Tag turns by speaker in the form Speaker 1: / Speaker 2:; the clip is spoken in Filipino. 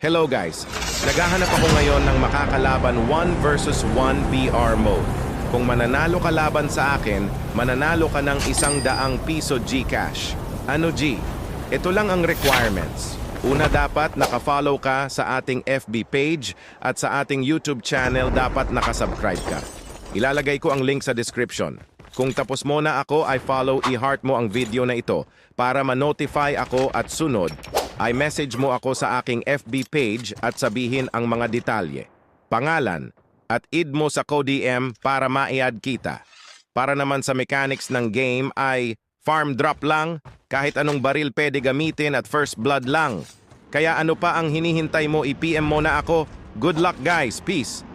Speaker 1: Hello guys, naghahanap ako ngayon ng makakalaban 1 versus 1 BR mode. Kung mananalo ka laban sa akin, mananalo ka ng ₱100 GCash. Ano G? Ito lang ang requirements. Una, dapat nakafollow ka sa ating FB page at sa ating YouTube channel dapat nakasubscribe ka. Ilalagay ko ang link sa description. Kung tapos mo na ako ay follow, i-heart mo ang video na ito para ma-notify ako at sunod ay message mo ako sa aking FB page at sabihin ang mga detalye, pangalan, at id mo sa CodeM para ma-add kita. Para naman sa mechanics ng game ay farm drop lang, kahit anong baril pwede gamitin at first blood lang. Kaya ano pa ang hinihintay mo, i-PM mo na ako. Good luck guys, peace!